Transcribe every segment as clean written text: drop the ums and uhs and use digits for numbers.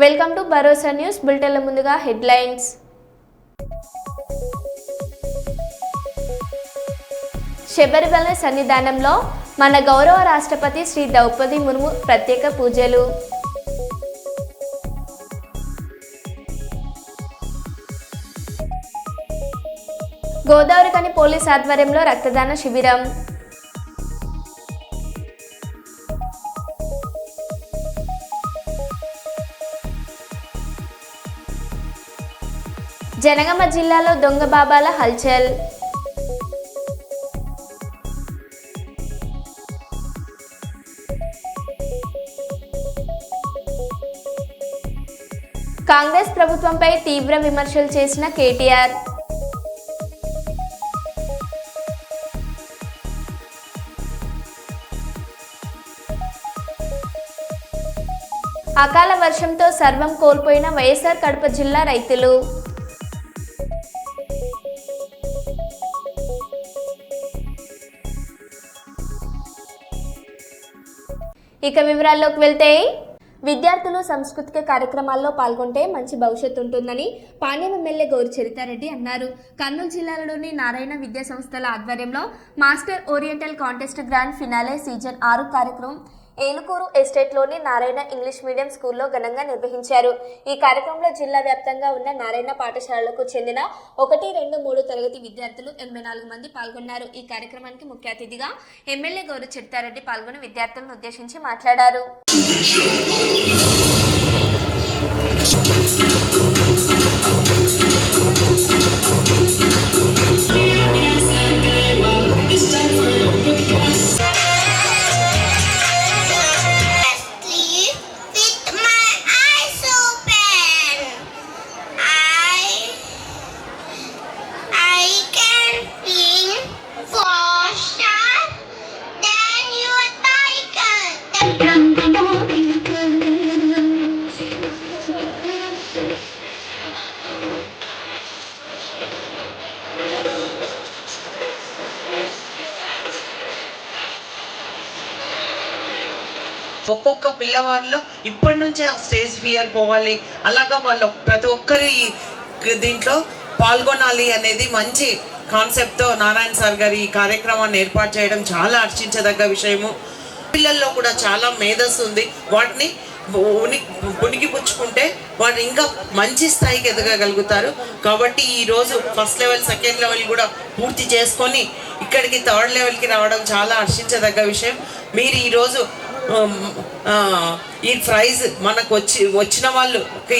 Welcome to Bharosa news బులెటిన్ల ముందుగా headlines. Sabarimala సన్నిధానంలో మన గౌరవ రాష్ట్రపతి శ్రీ ద్రౌపది ముర్ము ప్రత్యేక పూజలు. గోదావరిఖని పోలీస్ ఆధ్వర్యంలో రక్తదాన శిబిరం. జనగామ జిల్లాలో దొంగ బాబాల హల్చల్. కాంగ్రెస్ ప్రభుత్వంపై తీవ్ర విమర్శలు చేసిన కేటీఆర్. అకాల వర్షంతో సర్వం కోల్పోయిన వైఎస్ఆర్ కడప జిల్లా రైతులు. ఇక వివరాల్లోకి వెళ్తే, విద్యార్థులు సాంస్కృతిక కార్యక్రమాల్లో పాల్గొంటే మంచి భవిష్యత్తు ఉంటుందని పాణ్యం ఎమ్మెల్యే గౌరి చరితారెడ్డి అన్నారు. కర్నూలు జిల్లాలోని నారాయణ విద్యా సంస్థల ఆధ్వర్యంలో master oriental contest grand finale season 6 కార్యక్రమం ఏలుకూరు ఎస్టేట్లోని నారాయణ ఇంగ్లీష్ మీడియం స్కూల్లో ఘనంగా నిర్వహించారు. ఈ కార్యక్రమంలో జిల్లా వ్యాప్తంగా ఉన్న నారాయణ పాఠశాలలకు చెందిన 1, 2, 3 తరగతి విద్యార్థులు 84 మంది పాల్గొన్నారు. ఈ కార్యక్రమానికి ముఖ్య అతిథిగా ఎమ్మెల్యే గౌరి చరితారెడ్డి పాల్గొని విద్యార్థులను ఉద్దేశించి మాట్లాడారు. ఒక్కొక్క పిల్లవాళ్ళు ఇప్పటి నుంచే ఆ స్టేజ్ ఫియర్ పోవాలి, అలాగా వాళ్ళు ప్రతి ఒక్కరు దీంట్లో పాల్గొనాలి అనేది మంచి కాన్సెప్ట్తో నారాయణ సార్ గారు ఈ కార్యక్రమాన్ని ఏర్పాటు చేయడం చాలా హర్షించదగ్గ విషయము. పిల్లల్లో కూడా చాలా మేధస్సు ఉంది, వాటిని పుణికిపుచ్చుకుంటే వాడు ఇంకా మంచి స్థాయికి ఎదగగలుగుతారు. కాబట్టి ఈరోజు ఫస్ట్ లెవెల్, సెకండ్ లెవెల్ కూడా పూర్తి చేసుకొని ఇక్కడికి థర్డ్ లెవెల్కి రావడం చాలా హర్షించదగ్గ విషయం. మీరు ఈరోజు ఈ ప్రైజ్ మనకు వచ్చిన వాళ్ళకి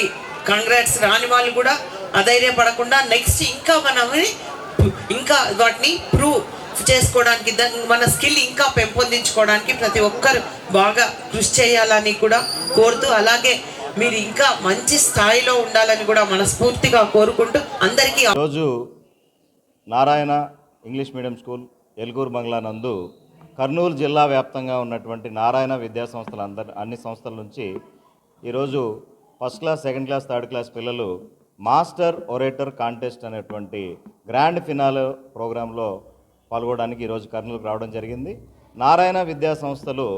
కంగ్రాట్స్, రాని వాళ్ళు కూడా అధైర్యపడకుండా నెక్స్ట్ ఇంకా ఇంకా వాటిని ప్రూవ్ చేసుకోవడానికి, మన స్కిల్ ఇంకా పెంపొందించుకోవడానికి ప్రతి ఒక్కరు బాగా కృషి చేయాలని కూడా కోరుతూ, అలాగే మీరు ఇంకా మంచి స్థాయిలో ఉండాలని కూడా మనస్ఫూర్తిగా కోరుకుంటూ అందరికీ. రోజు Narayana English medium school Eluguru బంగ్లా నందు కర్నూలు జిల్లా వ్యాప్తంగా ఉన్నటువంటి నారాయణ విద్యా సంస్థల అన్ని సంస్థల నుంచి ఈరోజు first class, second class, third class పిల్లలు మాస్టర్ ఒరేటర్ కాంటెస్ట్ అనేటువంటి గ్రాండ్ ఫినాలే ప్రోగ్రాంలో పాల్గొనడానికి ఈరోజు కర్నూలుకు రావడం జరిగింది. నారాయణ విద్యా సంస్థలు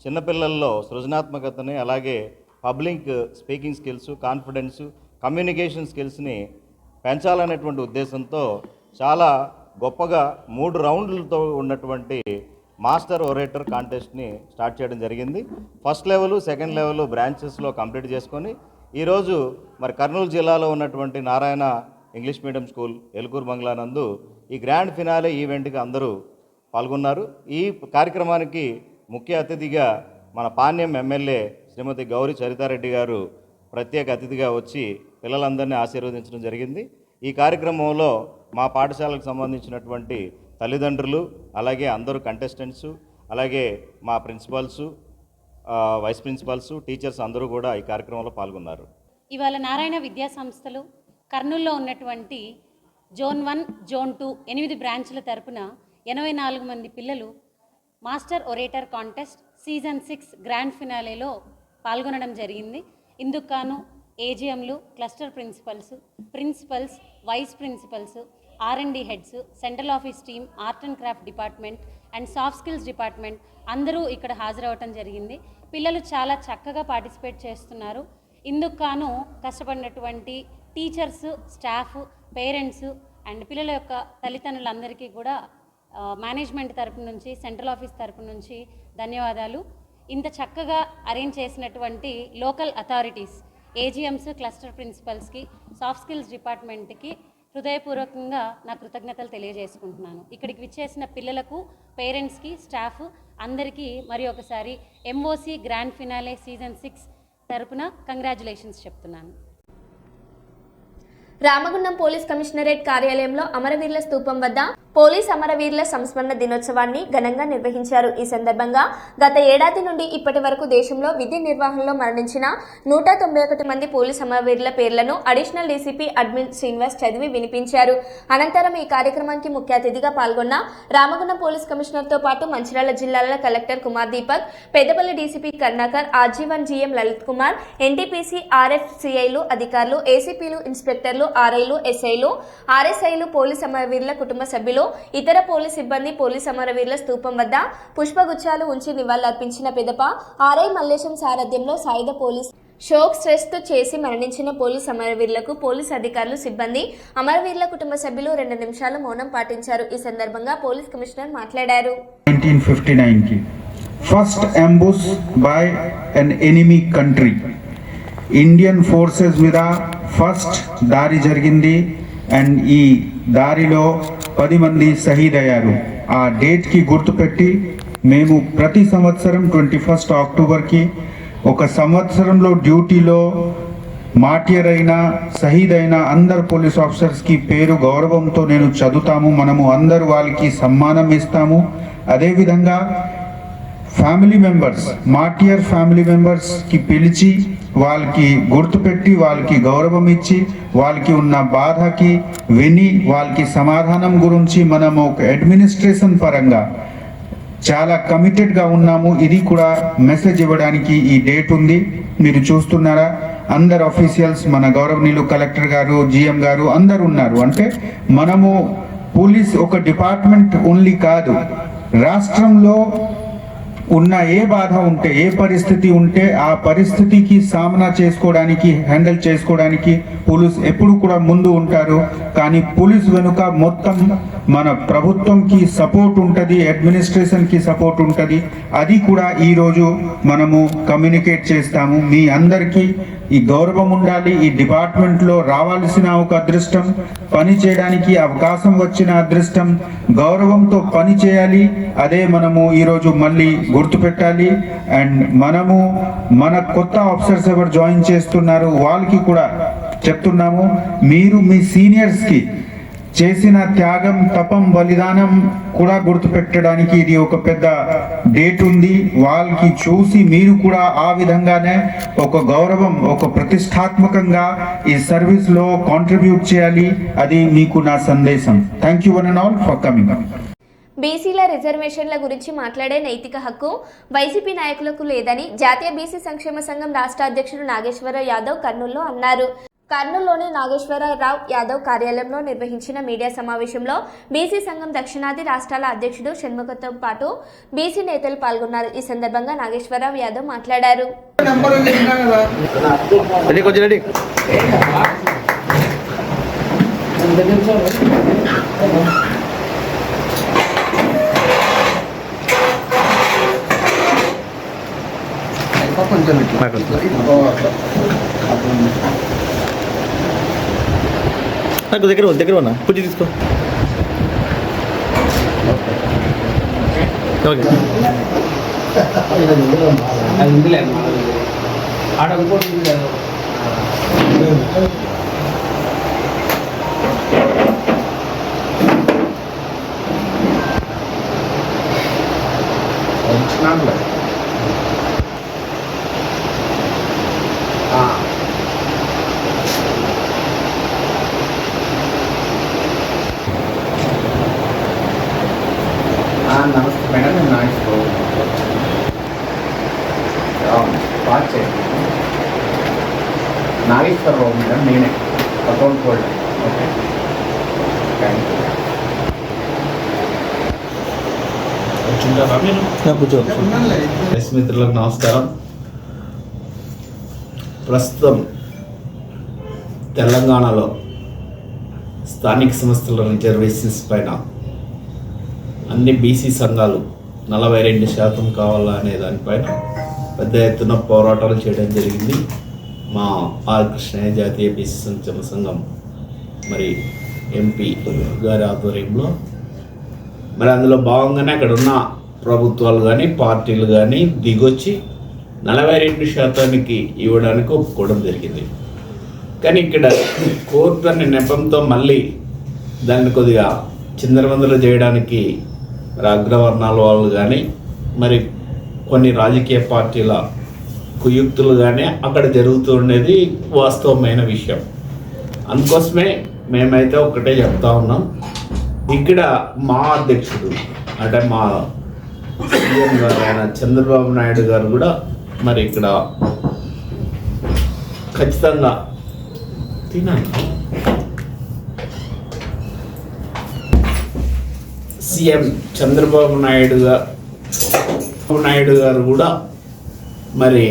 చిన్నపిల్లల్లో సృజనాత్మకతని, అలాగే public speaking skills, confidence, communication స్కిల్స్ని పెంచాలనేటువంటి ఉద్దేశంతో చాలా గొప్పగా 3 రౌండ్లతో ఉన్నటువంటి మాస్టర్ ఒరేటర్ కాంటెస్ట్ని స్టార్ట్ చేయడం జరిగింది. ఫస్ట్ లెవెల్, సెకండ్ లెవెల్ బ్రాంచెస్లో కంప్లీట్ చేసుకొని ఈరోజు మరి కర్నూలు జిల్లాలో ఉన్నటువంటి Narayana English medium school Elukuru బంగ్లా నందు ఈ గ్రాండ్ ఫినాలే ఈవెంట్కి అందరూ పాల్గొన్నారు. ఈ కార్యక్రమానికి ముఖ్య అతిథిగా మన పాణ్యం ఎమ్మెల్యే శ్రీమతి గౌరి చరితారెడ్డి గారు ప్రత్యేక అతిథిగా వచ్చి పిల్లలందరినీ ఆశీర్వదించడం జరిగింది. ఈ కార్యక్రమంలో మా పాఠశాలకు సంబంధించినటువంటి తల్లిదండ్రులు, అలాగే అందరూ కంటెస్టెంట్స్, అలాగే మా ప్రిన్సిపల్స్, వైస్ ప్రిన్సిపల్స్, టీచర్స్ అందరూ కూడా ఈ కార్యక్రమంలో పాల్గొన్నారు. ఇవాళ నారాయణ విద్యా సంస్థలు కర్నూలులో ఉన్నటువంటి జోన్ 1, జోన్ 2 8 బ్రాంచ్ల తరపున 84 మంది పిల్లలు master orator contest season 6 grand ఫినాలేలో పాల్గొనడం జరిగింది. ఇందుకు గాను ఏజీఎంలు, cluster principals, vice principals, R&D heads, central office team, art and craft department and soft skills department అందరూ ఇక్కడ హాజరవటం జరిగింది. పిల్లలు చాలా చక్కగా పార్టిసిపేట్ చేస్తున్నారు. ఇందుకు గాను కష్టపడినటువంటి టీచర్స్, స్టాఫ్, పేరెంట్స్ అండ్ పిల్లల యొక్క తల్లిదండ్రులందరికీ కూడా మేనేజ్మెంట్ తరపు నుంచి, సెంట్రల్ ఆఫీస్ తరపు నుంచి ధన్యవాదాలు. ఇంత చక్కగా అరేంజ్ చేసినటువంటి లోకల్ అథారిటీస్, ఏజీఎంస్, క్లస్టర్ ప్రిన్సిపల్స్కి, సాఫ్ట్ స్కిల్స్ డిపార్ట్మెంట్కి హృదయపూర్వకంగా నా కృతజ్ఞతలు తెలియజేసుకుంటున్నాను. ఇక్కడికి విచ్చేసిన పిల్లలకు, పేరెంట్స్కి, స్టాఫ్ అందరికీ మరి ఒకసారి ఎంఓసి గ్రాండ్ ఫినాలే సీజన్ 6 తరపున కంగ్రాచులేషన్స్ చెప్తున్నాను. రామగుండం పోలీస్ కమిషనరేట్ కార్యాలయంలో అమరవీరుల స్తూపం వద్ద పోలీస్ అమరవీరుల సంస్మరణ దినోత్సవాన్ని ఘనంగా నిర్వహించారు. ఈ సందర్భంగా గత ఏడాది నుండి ఇప్పటి వరకు దేశంలో విధి నిర్వహణలో మరణించిన 191 మంది పోలీస్ అమరవీరుల పేర్లను అడిషనల్ డీసీపీ అడ్మిన్ శ్రీనివాస్ చదివి వినిపించారు. అనంతరం ఈ కార్యక్రమానికి ముఖ్య అతిథిగా పాల్గొన్న రామగుండం పోలీస్ కమిషనర్తో పాటు మంచిర్యాల జిల్లాల కలెక్టర్ కుమార్ దీపక్, పెద్దపల్లి డీసీపీ కర్ణాకర్, ఆర్జీ1 జీఎం లలిత్ కుమార్, ఎన్టీపీసీ, ఆర్ఎఫ్సీఐలు, అధికారులు, ఏసీపీలు, ఇన్స్పెక్టర్లు, ఆర్ఐలు, ఎస్ఐలు, ఆర్ఎస్ఐలు, పోలీస్ అమరవీరుల కుటుంబ సభ్యులు, ఇతర పోలీస్ సిబ్బంది పోలీస్ అమరవీరుల స్తూపం వద్ద పుష్పగుచ్చాలు ఉంచి నివాళులర్పించిన పిదప ఆర్ఐ మల్లేశం సారథ్యంలో సాయుధ పోలీస్ షోక్ స్ట్రెస్ చేసి మరణించిన పోలీస్ అమరవీరులకు పోలీస్ అధికారులు, సిబ్బంది, అమరవీరుల కుటుంబ సభ్యులు 2 నిమిషాలు మౌనం పాటించారు. ఈ సందర్భంగా పోలీస్ కమిషనర్ మాట్లాడారు. 1959 first ambush by an enemy country, Indian forces మీద ఫస్ట్ దాడి జరిగింది అండ్ ఈ దారిలో 10 మంది షహీద్ అయ్యారు. ఆ డేట్కి గుర్తుపెట్టి మేము ప్రతి సంవత్సరం 21 అక్టోబర్కి ఒక సంవత్సరంలో డ్యూటీలో మార్టియర్ అయిన, షహీద్ అయిన అందరు పోలీస్ ఆఫీసర్స్కి పేరు గౌరవంతో నేను చదువుతాము. మనము అందరు వాళ్ళకి సన్మానం ఇస్తాము. అదేవిధంగా ఫ్యామిలీ మెంబర్స్, మార్టియర్ ఫ్యామిలీ మెంబర్స్కి పిలిచి వాళ్ళకి గుర్తుపెట్టి వాళ్ళకి గౌరవం ఇచ్చి వాళ్ళకి ఉన్న బాధకి విని వాళ్ళకి సమాధానం గురించి మనము ఒక అడ్మినిస్ట్రేషన్ పరంగా చాలా కమిటెడ్గా ఉన్నాము. ఇది కూడా మెసేజ్ ఇవ్వడానికి ఈ డేట్ ఉంది. మీరు చూస్తున్నారా, అందరు ఆఫీషియల్స్, మన గౌరవనీయులు కలెక్టర్ గారు, జిఎం గారు అందరు ఉన్నారు. అంటే మనము పోలీస్ ఒక డిపార్ట్మెంట్ ఓన్లీ కాదు, రాష్ట్రంలో ఉన్న ఏ బాధ ఉంటే, ఏ పరిస్థితి ఉంటే ఆ పరిస్థితికి సామనా చేసుకోవడానికి, హ్యాండిల్ చేసుకోవడానికి పోలీస్ ఎప్పుడు కూడా ముందు ఉంటారు. కానీ పోలీస్ వెనుక మొత్తం మన ప్రభుత్వంకి సపోర్ట్ ఉంటుంది, అడ్మినిస్ట్రేషన్కి సపోర్ట్ ఉంటుంది. అది కూడా ఈరోజు మనము కమ్యూనికేట్ చేస్తాము. మీ అందరికీ ఈ గౌరవం ఉండాలి. ఈ డిపార్ట్మెంట్లో రావాల్సిన ఒక అదృష్టం, పని చేయడానికి అవకాశం వచ్చిన అదృష్టం, గౌరవంతో పని చేయాలి. అదే మనము ఈరోజు మళ్ళీ గుర్తుపెట్టాలి. అండ్ మనము మన కొత్త ఆఫీసర్స్ ఎవరు జాయిన్ చేస్తున్నారు వాళ్ళకి కూడా చెప్తున్నాము, మీరు మీ సీనియర్స్కి చేసిన త్యాగం, తపం, బలిదానం కూడా గుర్తుపెట్టడానికి ఇది ఒక పెద్ద డేట్ ఉంది. వాళ్ళకి చూసి మీరు కూడా ఆ విధంగానే ఒక గౌరవం, ఒక ప్రతిష్టాత్మకంగా ఈ సర్వీస్లో కాంట్రిబ్యూట్ చేయాలి. అది మీకు నా సందేశం. Thank you one and all for coming. బీసీల రిజర్వేషన్ల గురించి మాట్లాడే నైతిక హక్కు వైసీపీ నాయకులకు లేదని జాతీయ బీసీ సంక్షేమ సంఘం రాష్ట్ర అధ్యక్షుడు నాగేశ్వరరావు యాదవ్ కర్నూలులో అన్నారు. కర్నూలులోని నాగేశ్వరరావు యాదవ్ కార్యాలయంలో నిర్వహించిన మీడియా సమావేశంలో బీసీ సంఘం దక్షిణాది రాష్ట్రాల అధ్యక్షుడు షణ్ముఖతో పాటు బీసీ నేతలు పాల్గొన్నారు. ఈ సందర్భంగా నాగేశ్వరరావు యాదవ్ మాట్లాడారు. నాకు దగ్గర ఉన్నా పూజ తీసుకో. ఓకే నమస్తే మేడం, నేను నాగేశ్వరరావు పాస్ చేయండి. నాగేశ్వరరావు మేడం, నేనే account holder. Okay, thank you. కూర్చో. ప్రెస్ మిత్రులకు నమస్కారం. ప్రస్తుతం తెలంగాణలో స్థానిక సంస్థల రిజర్వేషన్స్ పైన అన్ని బీసీ సంఘాలు 42% కావాలా అనే దానిపైన పెద్ద ఎత్తున పోరాటాలు చేయడం జరిగింది. మా ఆర్ కృష్ణయ్య జాతీయ బీసీ సంక్షేమ సంఘం మరి ఎంపీ గారి ఆధ్వర్యంలో మరి అందులో భాగంగానే అక్కడ ఉన్న ప్రభుత్వాలు కానీ పార్టీలు కానీ దిగొచ్చి 42% ఇవ్వడానికి ఒప్పుకోవడం జరిగింది. కానీ ఇక్కడ కోర్టు అనే నెపంతో మళ్ళీ దాన్ని కొద్దిగా చిందరవందలు చేయడానికి మరి అగ్రవర్ణాల వాళ్ళు కానీ మరి కొన్ని రాజకీయ పార్టీల కుయుక్తులు కానీ అక్కడ జరుగుతూ ఉండేది వాస్తవమైన విషయం. అందుకోసమే మేమైతే ఒకటే చెప్తా ఉన్నాం, ఇక్కడ మా అధ్యక్షుడు అంటే మా సీఎం గారు ఆయన చంద్రబాబు నాయుడు గారు కూడా మరి ఇక్కడ ఖచ్చితంగా సీఎం చంద్రబాబు నాయుడు గారు కూడా మరి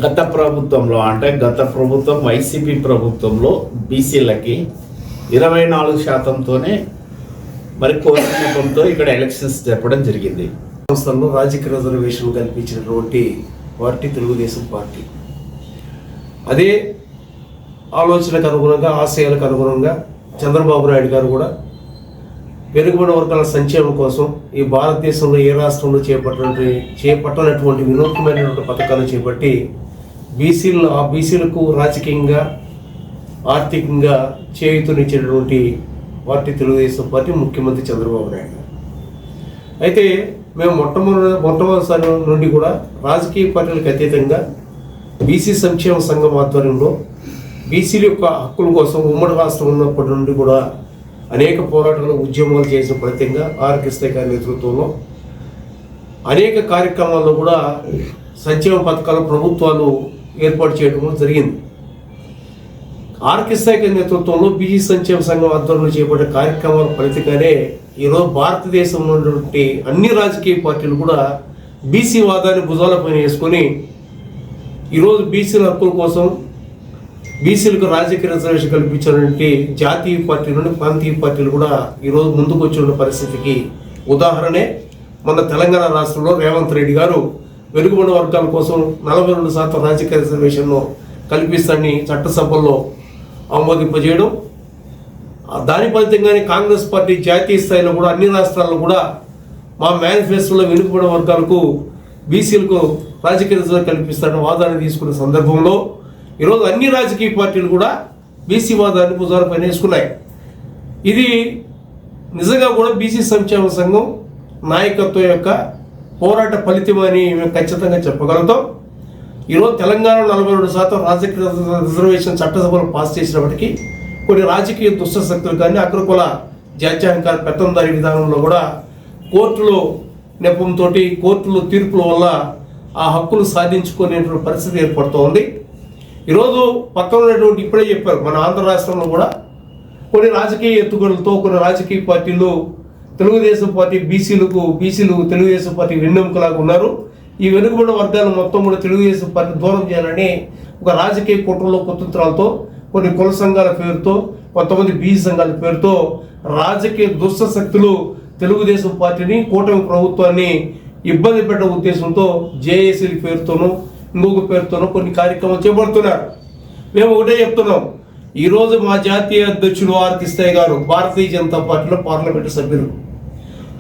గత ప్రభుత్వం వైసీపీ ప్రభుత్వంలో బీసీలకి 24%తోనే మరి కోరికతో ఇక్కడ ఎలక్షన్స్ జరపడం జరిగింది. సంస్థల్లో రాజకీయ రిజర్వేషన్ కల్పించినటువంటి పార్టీ తెలుగుదేశం పార్టీ. అదే ఆలోచనకు అనుగుణంగా, ఆశయాలకు అనుగుణంగా చంద్రబాబు నాయుడు గారు కూడా వెనుకబడిన వర్గాల సంక్షేమం కోసం ఈ భారతదేశంలో ఏ రాష్ట్రంలో చేపట్టనటువంటి వినూత్నమైనటువంటి పథకాలు చేపట్టి బీసీలకు రాజకీయంగా, ఆర్థికంగా చేయూతనిచ్చేటటువంటి పార్టీ తెలుగుదేశం పార్టీ, ముఖ్యమంత్రి చంద్రబాబు నాయుడు గారు. అయితే మేము మొట్టమొదటిసారి నుండి కూడా రాజకీయ పార్టీలకు అతీతంగా బీసీ సంక్షేమ సంఘం ఆధ్వర్యంలో బీసీల యొక్క హక్కుల కోసం ఉమ్మడి రాష్ట్రం ఉన్నప్పటి నుండి కూడా అనేక పోరాటాలు, ఉద్యమాలు చేసిన ఫలితంగా ఆర్ కృష్ణయ్య గారి నేతృత్వంలో అనేక కార్యక్రమాల్లో కూడా సంక్షేమ పథకాలు ప్రభుత్వాలు ఏర్పాటు చేయడం జరిగింది. ఆర్ కృష్ణయ్య గారి నేతృత్వంలో బీసీ సంక్షేమ సంఘం ఆధ్వర్యంలో చేపట్టే కార్యక్రమాల ఫలితంగానే ఈరోజు భారతదేశంలో ఉన్నటువంటి అన్ని రాజకీయ పార్టీలు కూడా బీసీ వాదాన్ని భుజాలపైన వేసుకొని ఈరోజు బీసీల హక్కుల కోసం, బీసీలకు రాజకీయ రిజర్వేషన్ కల్పించినటువంటి జాతీయ పార్టీలు, ప్రాంతీయ పార్టీలు కూడా ఈరోజు ముందుకు వచ్చిన పరిస్థితికి ఉదాహరణే మన తెలంగాణ రాష్ట్రంలో రేవంత్ రెడ్డి గారు వెనుకబడిన వర్గాల కోసం 42% రాజకీయ రిజర్వేషన్ను కల్పిస్తానని చట్టసభల్లో ఆమోదింపజేయడం. దాని ఫలితంగానే కాంగ్రెస్ పార్టీ జాతీయ స్థాయిలో కూడా అన్ని రాష్ట్రాల్లో కూడా మా మేనిఫెస్టోలో వెనుకబడిన వర్గాలకు, బీసీలకు రాజకీయ రిజర్వేషన్ కల్పిస్తానని వాదాన్ని తీసుకున్న సందర్భంలో ఈరోజు అన్ని రాజకీయ పార్టీలు కూడా బీసీ వాదాన్ని భుజాలపైన వేసుకున్నాయి. ఇది నిజంగా కూడా బీసీ సంక్షేమ సంఘం నాయకత్వం యొక్క పోరాట ఫలితమని మేము ఖచ్చితంగా చెప్పగలుగుతాం. ఈరోజు తెలంగాణలో 42% రాజకీయ రిజర్వేషన్ చట్టసభలు పాస్ చేసినప్పటికీ కొన్ని రాజకీయ దుష్టశక్తులు కానీ, అగ్రకుల జాత్యహంకార పెత్తందారీ విధానంలో కూడా కోర్టులో నెపంతో, కోర్టులో తీర్పుల వల్ల ఆ హక్కులు సాధించుకునేటువంటి పరిస్థితి ఏర్పడుతూ ఉంది. ఈరోజు పక్కన ఉన్నటువంటి ఇప్పుడే చెప్పారు, మన ఆంధ్ర రాష్ట్రంలో కూడా కొన్ని రాజకీయ ఎత్తుగడలతో కొన్ని రాజకీయ పార్టీలు తెలుగుదేశం పార్టీ బీసీలు తెలుగుదేశం పార్టీ వెన్నెముకలాగా ఉన్నారు. ఈ వెనుకబడిన వర్గాలు మొత్తం కూడా తెలుగుదేశం పార్టీ దూరం చేయాలని ఒక రాజకీయ కుట్రలో కుతంత్రాలతో, కొన్ని కుల సంఘాల పేరుతో, కొంతమంది బీసీ సంఘాల పేరుతో రాజకీయ దుష్ట శక్తులు తెలుగుదేశం పార్టీని, కూటమి ప్రభుత్వాన్ని ఇబ్బంది పెట్టే ఉద్దేశంతో జేఏసీల పేరుతోనూ ఇంకొక పేరుతోనూ కొన్ని కార్యక్రమాలు చేపడుతున్నారు. మేము ఒకటే చెప్తున్నాం, ఈరోజు మా జాతీయ అధ్యక్షుడు ఆర్ కృష్ణయ్య గారు భారతీయ జనతా పార్టీలో పార్లమెంటు సభ్యులు.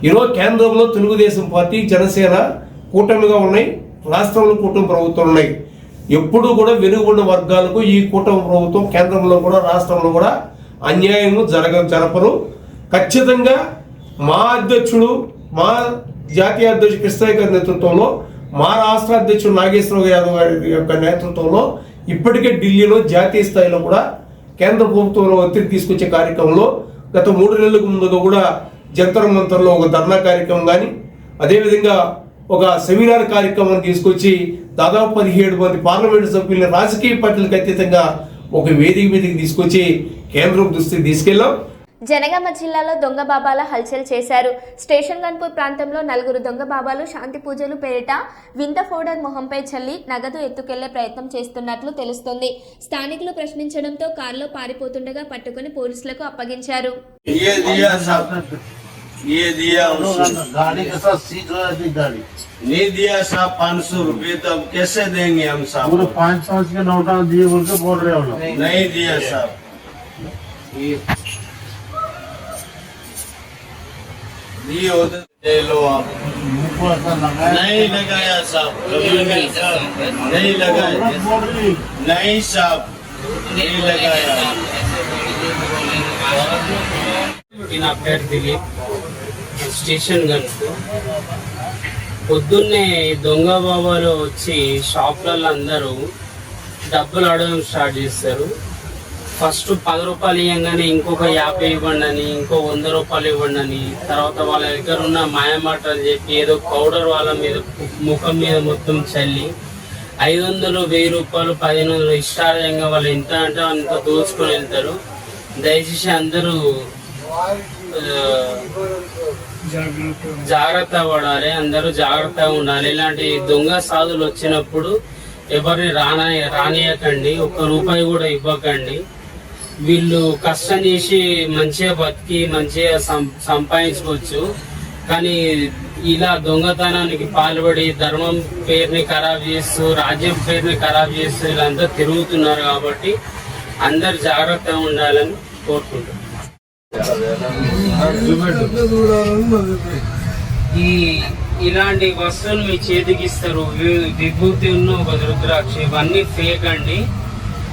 ఈరోజు కేంద్రంలో తెలుగుదేశం పార్టీ, జనసేన కూటమిగా ఉన్నాయి, రాష్ట్రంలో కూటమి ప్రభుత్వాలు ఉన్నాయి. ఎప్పుడు కూడా వెనుకబడిన వర్గాలకు ఈ కూటమి ప్రభుత్వం కేంద్రంలో కూడా రాష్ట్రంలో కూడా అన్యాయము జరపరు. ఖచ్చితంగా మా అధ్యక్షుడు, మా జాతీయ అధ్యక్షుడు కృష్ణయ్య గారి నేతృత్వంలో, మా రాష్ట్ర అధ్యక్షుడు నాగేశ్వరరావు యాదవ్ గారి యొక్క నేతృత్వంలో ఇప్పటికే ఢిల్లీలో జాతీయ స్థాయిలో కూడా కేంద్ర ప్రభుత్వంలో ఒత్తిడి తీసుకొచ్చే కార్యక్రమంలో గత 3 నెలలకు ముందుగా కూడా జంతర్ మంతర్లో ఒక ధర్నా కార్యక్రమం కానీ, అదేవిధంగా ఒక సెమినార్ కార్యక్రమాన్ని తీసుకొచ్చి దాదాపు 17 మంది పార్లమెంటు సభ్యుల్ని రాజకీయ పార్టీలకు అతీతంగా ఒక వేదిక మీదకి తీసుకొచ్చి కేంద్రం దృష్టికి తీసుకెళ్ళాం. జనగామ జిల్లాలో దొంగ బాబాల హల్చల్ చేశారు. స్టేషన్ గన్పూర్ ప్రాంతంలో 4 దొంగ బాబాలు శాంతి పూజలు పేరిట వింత పౌడర్ మొహంపై చల్లి నగదు ఎత్తుకెళ్లే ప్రయత్నం చేస్తున్నట్లు తెలుస్తోంది. స్థానికులు ప్రశ్నించడంతో కారులో పారిపోతుండగా పట్టుకుని పోలీసులకు అప్పగించారు. गाड़ी के साथ सीट लगा दी गाड़ी नहीं दिया साहब 500 रुपये तो अब कैसे देंगे हम साहब पूरे 500 के नोटा दिए बोल के बोल रहे हो लोग नहीं दिया साहब दिए होते दे लो आप नहीं लगाया साहब नहीं लगाया नहीं साहब नहीं लगाया నా పేరు దిలీప్, స్టేషన్ గన్పు. పొద్దున్నే దొంగ బాబాలు వచ్చి షాప్లలో అందరూ డబ్బులు అడగడం స్టార్ట్ చేస్తారు. ఫస్ట్ 10 రూపాయలు ఇవ్వగానే ఇంకొక 50 ఇవ్వండి అని, ఇంకో 100 రూపాయలు ఇవ్వండి అని, తర్వాత వాళ్ళ దగ్గర ఉన్న మాయమాటలు చెప్పి ఏదో పౌడర్ వాళ్ళ మీద ముఖం మీద మొత్తం చల్లి 500, 1000 రూపాయలు, 1500 ఇష్టార్థంగా వాళ్ళు ఎంత అంటే అంత దోచుకొని వెళ్తారు. దయచేసి అందరూ జాగ్రత్త పడాలి, అందరూ జాగ్రత్తగా ఉండాలి. ఇలాంటి దొంగ సాధులు వచ్చినప్పుడు ఎవరిని రానియకండి, 1 రూపాయి కూడా ఇవ్వకండి. వీళ్ళు కష్టం చేసి మంచిగా బతికి మంచిగా సంపాదించుకోవచ్చు, కానీ ఇలా దొంగతనానికి పాల్పడి ధర్మం పేరుని ఖరాబ్ చేస్తూ రాజ్యం పేరుని ఖరాబ్ చేస్తూ వీళ్ళంతా తిరుగుతున్నారు. కాబట్టి అందరు జాగ్రత్తగా ఉండాలని కోరుకుంటున్నాను. ఇలాంటి వస్తువులు మీ చేతికి ఇస్తారు, విభూతి ఉన్న ఒక రుద్రాక్ష, ఇవన్నీ ఫేక్ అండి.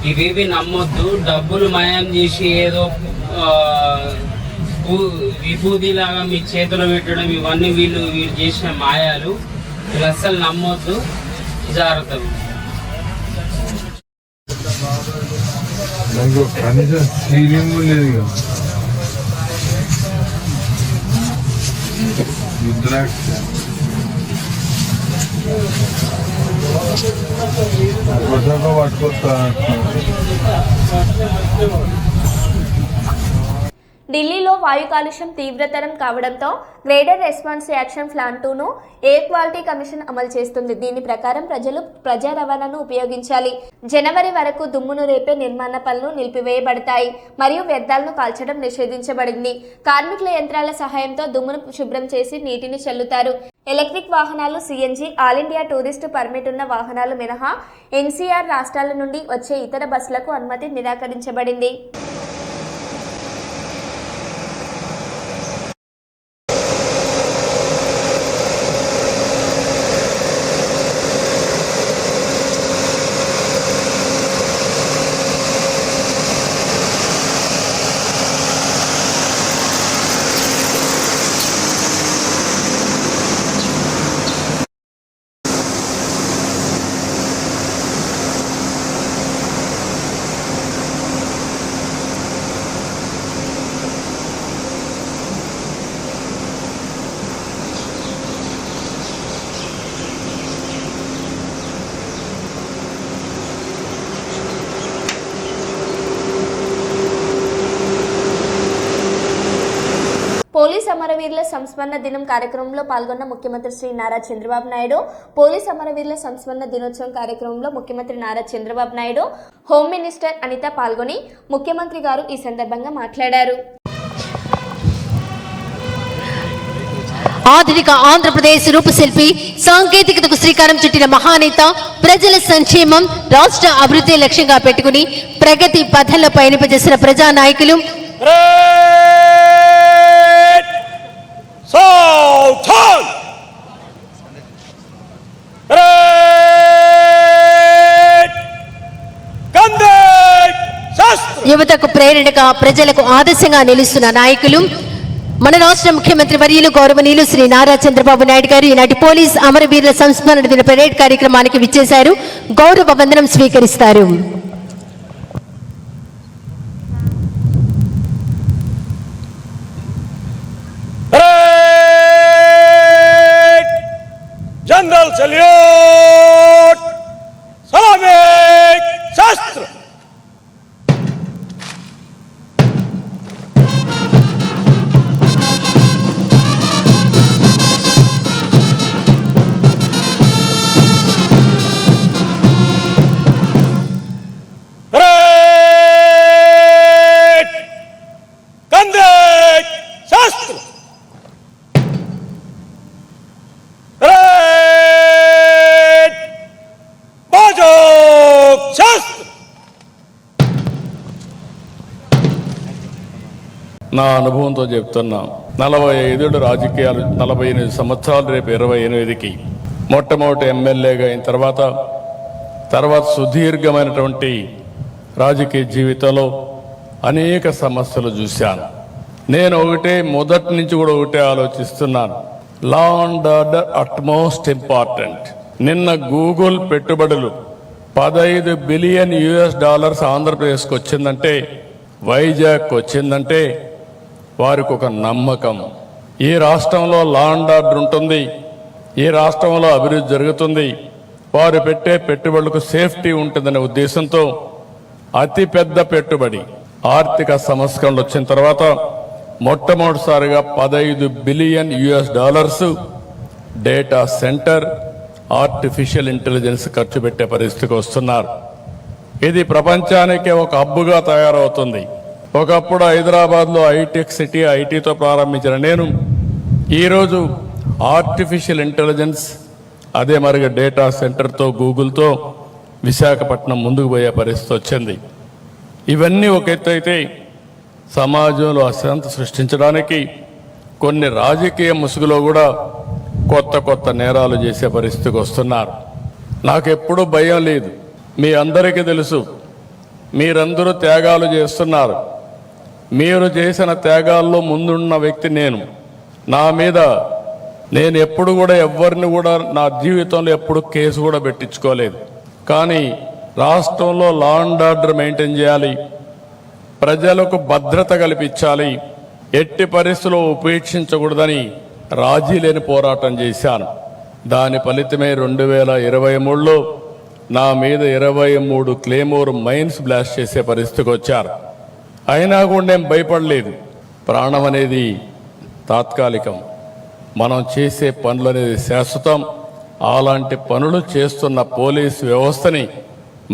ఇవేవి నమ్మొద్దు. డబ్బులు మాయం చేసి ఏదో విభూతి లాగా మీ చేతిలో పెట్టడం, ఇవన్నీ వీళ్ళు చేసిన మాయాలు. వీళ్ళు అస్సలు నమ్మొద్దు, జాగ్రత్త. ఢిల్లీలో వాయు కాలుష్యం తీవ్రతరం కావడంతో గ్రేటర్ రెస్పాన్స్ యాక్షన్ ప్లాన్ 2ను ఎయిర్ క్వాలిటీ కమిషన్ అమలు చేస్తుంది. దీని ప్రకారం ప్రజలు ప్రజా రవాణాను ఉపయోగించాలి. జనవరి వరకు దుమ్మును రేపే నిర్మాణ పనులు నిలిపివేయబడతాయి మరియు వ్యర్థాలను కాల్చడం నిషేధించబడింది. కార్మికుల యంత్రాల సహాయంతో దుమ్మును శుభ్రం చేసి నీటిని చల్లుతారు. ఎలక్ట్రిక్ వాహనాలు, CNG, all India tourist permit ఉన్న వాహనాలు మినహా ఎన్సీఆర్ రాష్ట్రాల నుండి వచ్చే ఇతర బస్సులకు అనుమతి నిరాకరించబడింది. పోలీస్ అమరవీరుల సంస్మరణ దినం కార్యక్రమంలో పాల్గొన్న ముఖ్యమంత్రి శ్రీ నారా చంద్రబాబు నాయుడు, పోలీస్ అమరవీరుల సంస్మరణ దినోత్సవం కార్యక్రమంలో ముఖ్యమంత్రి నారా చంద్రబాబు నాయుడు, హోమ్ మినిస్టర్ అనిత పాల్గొని ముఖ్యమంత్రి గారు ఈ సందర్భంగా మాట్లాడారు. ఆధునిక ఆంధ్రప్రదేశ్ రూపశిల్పి, సాంకేతికతకు శ్రీకారం చుట్టిన మహానేత, ప్రజల సంక్షేమం, రాష్ట్ర అభివృద్ధి లక్ష్యంగా పెట్టుకుని ప్రగతి పథంలో పయనింపజేసిన ప్రజా నాయకులు, యువతకు ప్రేరణగా ప్రజలకు ఆదర్శంగా నిలుస్తున్న నాయకులు, మన రాష్ట్ర ముఖ్యమంత్రి వర్యులు గౌరవనీయులు శ్రీ నారా చంద్రబాబు నాయుడు గారు ఈనాటి పోలీస్ అమరవీరుల సంస్మరణ దిన పరేడ్ కార్యక్రమానికి విచ్చేశారు. గౌరవ వందనం స్వీకరిస్తారు. जनरल सल्यूट, सलामी, शस्त्र। నా అనుభవంతో చెప్తున్నా. 45 రాజకీయాలు, 48 సంవత్సరాలు, రేపు 28కి మొట్టమొదటి ఎమ్మెల్యేగా అయిన తర్వాత సుదీర్ఘమైనటువంటి రాజకీయ జీవితంలో అనేక సమస్యలు చూశాను. నేను మొదటి నుంచి కూడా ఒకటే ఆలోచిస్తున్నాను, law and order utmost important. నిన్న గూగుల్ పెట్టుబడులు $15 బిలియన్ ఆంధ్రప్రదేశ్కి వచ్చిందంటే, వైజాగ్కి వచ్చిందంటే వారికి ఒక నమ్మకం. ఈ రాష్ట్రంలో లా అండ్ ఆర్డర్ ఉంటుంది, ఈ రాష్ట్రంలో అభివృద్ధి జరుగుతుంది, వారు పెట్టే పెట్టుబడులకు సేఫ్టీ ఉంటుందనే ఉద్దేశంతో అతిపెద్ద పెట్టుబడి ఆర్థిక సంస్కరణలు వచ్చిన తర్వాత మొట్టమొదటిసారిగా $15 billion data centre, artificial intelligence ఖర్చు పెట్టే పరిస్థితికి వస్తున్నారు. ఇది ప్రపంచానికే ఒక హబ్బుగా తయారవుతుంది. ఒకప్పుడు హైదరాబాద్లో హైటెక్ సిటీ, ఐటీతో ప్రారంభించిన నేను ఈరోజు ఆర్టిఫిషియల్ ఇంటెలిజెన్స్, అదే మరిగా డేటా సెంటర్తో, గూగుల్తో విశాఖపట్నం ముందుకు పోయే పరిస్థితి వచ్చింది. ఇవన్నీ ఒక ఎత్తు అయితే, సమాజంలో అశాంతి సృష్టించడానికి కొన్ని రాజకీయ ముసుగులో కూడా కొత్త నేరాలు చేసే పరిస్థితికి వస్తున్నారు. నాకెప్పుడు భయం లేదు. మీ అందరికీ తెలుసు, మీరందరూ త్యాగాలు చేస్తున్నారు. మీరు చేసిన త్యాగాల్లో ముందున్న వ్యక్తి నేను. నా మీద నేను ఎప్పుడు కూడా ఎవరిని కూడా నా జీవితంలో ఎప్పుడు కేసు కూడా పెట్టించుకోలేదు. కానీ రాష్ట్రంలో లా అండ్ ఆర్డర్ మెయింటైన్ చేయాలి, ప్రజలకు భద్రత కల్పించాలి, ఎట్టి పరిస్థితుల్లో ఉపేక్షించకూడదని రాజీ లేని పోరాటం చేశాను. దాని ఫలితమే 2023లో నా మీద 23 క్లేమోర్ మైన్స్ బ్లాస్ట్ చేసే పరిస్థితికి వచ్చారు. అయినా కూడా నేను భయపడలేదు. ప్రాణం అనేది తాత్కాలికం, మనం చేసే పనులు అనేది శాశ్వతం. అలాంటి పనులు చేస్తున్న పోలీసు వ్యవస్థని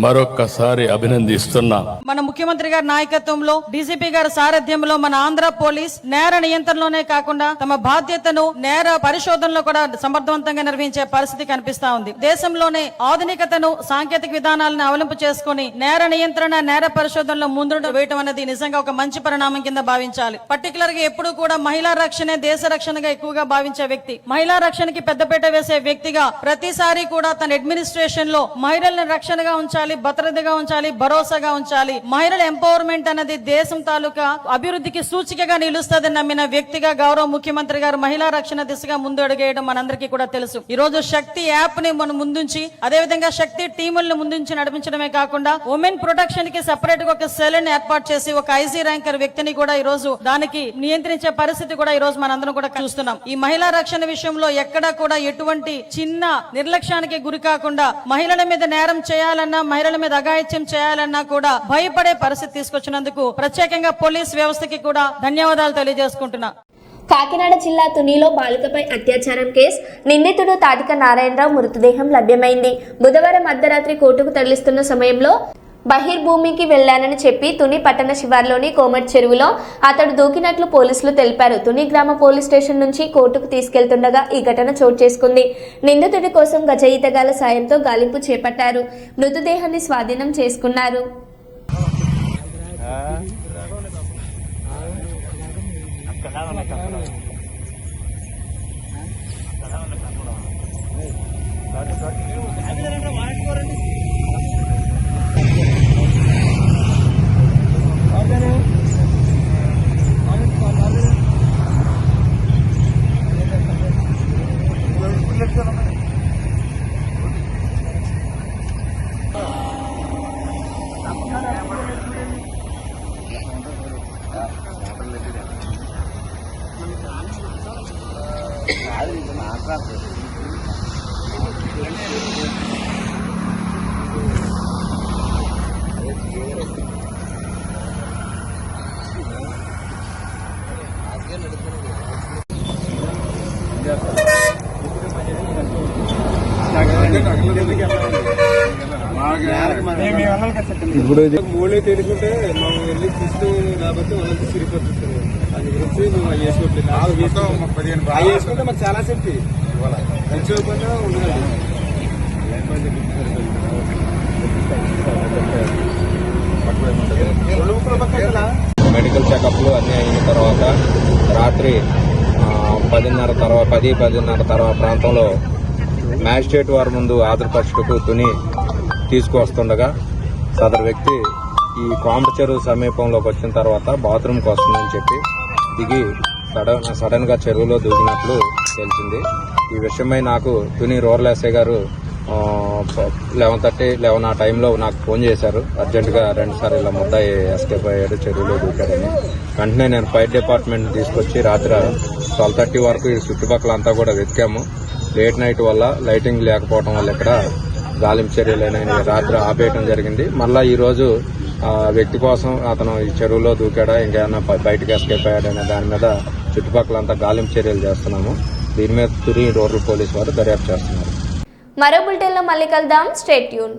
మరొక్కసారి అభినందిస్తున్నా. మన ముఖ్యమంత్రి గారి నాయకత్వంలో, డీజీపీ గారి సారథ్యంలో మన ఆంధ్ర పోలీస్ నేర నియంత్రణలోనే కాకుండా తమ బాధ్యతను నేర పరిశోధనలో కూడా సమర్థవంతంగా నిర్వహించే పరిస్థితి కనిపిస్తా ఉంది. దేశంలోనే ఆధునికతను, సాంకేతిక విధానాలను అవలంబు చేసుకుని నేర నియంత్రణ, నేర పరిశోధనలో ముందు వేయటం అనేది నిజంగా ఒక మంచి పరిణామం కింద భావించాలి. పర్టికులర్ గా ఎప్పుడు కూడా మహిళా రక్షణే దేశ రక్షణగా ఎక్కువగా భావించే వ్యక్తి, మహిళా రక్షణకి పెద్దపీట వేసే వ్యక్తిగా ప్రతిసారి కూడా తన అడ్మినిస్ట్రేషన్ లో మహిళలను రక్షణగా ఉంచాలి, భద్రతగా ఉంచాలి, భరోసాగా ఉంచాలి. మహిళల ఎంపవర్మెంట్ అనేది దేశం తాలూకా అభివృద్ధికి సూచికగా నిలుస్తుందని నమ్మిన వ్యక్తిగా గౌరవ ముఖ్యమంత్రి గారు మహిళా రక్షణ దిశగా ముందు అడుగేయడం మనందరికీ కూడా తెలుసు. ఈ రోజు శక్తి యాప్ ని మనం ముందుంచి, అదేవిధంగా శక్తి టీములను ముందుంచి నడిపించడమే కాకుండా ఉమెన్ ప్రొటెక్షన్ కి సెపరేట్ గా ఒక సెల్ ని ఏర్పాటు చేసి ఒక ఐజీ ర్యాంకర్ వ్యక్తిని కూడా ఈ రోజు దానికి నియంత్రించే పరిస్థితి కూడా ఈ రోజు మనందరం కూడా చూస్తున్నాం. ఈ మహిళా రక్షణ విషయంలో ఎక్కడా కూడా ఎటువంటి చిన్న నిర్లక్ష్యానికి గురి కాకుండా మహిళల మీద నేరం చేయాలన్నా, మహిళల మీద అఘాయిత్యం చేయాలన్నా కూడా భయపడే పరిస్థితి తీసుకొచ్చినందుకు ప్రత్యేకంగా పోలీస్ వ్యవస్థకి కూడా ధన్యవాదాలు తెలియజేసుకుంటున్నా. కాకినాడ జిల్లా తునిలో బాలికపై అత్యాచారం కేసు, నిందితుడు తాటిక నారాయణరావు మృతదేహం లభ్యమైంది. బుధవారం అర్ధరాత్రి కోర్టుకు తరలిస్తున్న సమయంలో బహిర్భూమికి వెళ్లానని చెప్పి తుని పట్టణ శివార్లోని కోమటి చెరువులో అతడు దూకినట్లు పోలీసులు తెలిపారు. తుని గ్రామ పోలీస్ స్టేషన్ నుంచి కోర్టుకు తీసుకెళ్తుండగా ఈ ఘటన చోటు చేసుకుంది. నిందితుడి కోసం గజ ఈతగాల సాయంతో గాలింపు చేపట్టారు. మృతదేహాన్ని స్వాధీనం చేసుకున్నారు. ఇప్పుడు మూడే తెలుసుకుంటే మనం వెళ్ళి తీసుకు కాబట్టి వాళ్ళకి సిరిపోతుంది. దాని గురించి మేము వేసుకుంటే మాకు చాలా సేఫ్టీ మంచిగా ఉండదు. మెడికల్ చెకప్లు అన్నీ అయిన తర్వాత రాత్రి 10:30 తర్వాత ప్రాంతంలో మ్యాజిస్ట్రేట్ వారి ముందు హాజరుపరచుటకు తుని తీసుకువస్తుండగా సదరు వ్యక్తి ఈ కోమట చెరువు సమీపంలోకి వచ్చిన తర్వాత బాత్రూమ్కి వస్తుందని చెప్పి దిగి సడన్ గా చెరువులో దూకినట్లు తెలిసింది. ఈ విషయమై నాకు తుని రూరల్ ఎస్ఐ గారు 11:30 ఆ టైంలో నాకు ఫోన్ చేశారు. అర్జెంటుగా 2 సార్లు ఇలా ముద్దాయి ఎస్కేప్ అయ్యాడు, చెరువులో దూకాడని. వెంటనే నేను ఫైర్ డిపార్ట్మెంట్ తీసుకొచ్చి రాత్రి 12:30 వరకు ఈ చుట్టుపక్కల అంతా కూడా వెతికాము. లేట్ నైట్ వల్ల లైటింగ్ లేకపోవడం వల్ల ఇక్కడ గాలింపు చర్యలు అనేవి రాత్రి ఆపేయడం జరిగింది. మళ్ళా ఈ రోజు వ్యక్తి కోసం అతను ఈ చెరువులో దూకాడా ఇంకేమన్నా బయటకు ఎస్కేప్ అయ్యాడనే దాని మీద చుట్టుపక్కలంతా గాలింపు చర్యలు చేస్తున్నాము. దీని మీద తుని రూరల్ పోలీస్ వారు దర్యాప్తు చేస్తున్నారు. మరో బులెటిన్లో మళ్ళీ కలుద్దాం. Stay tune.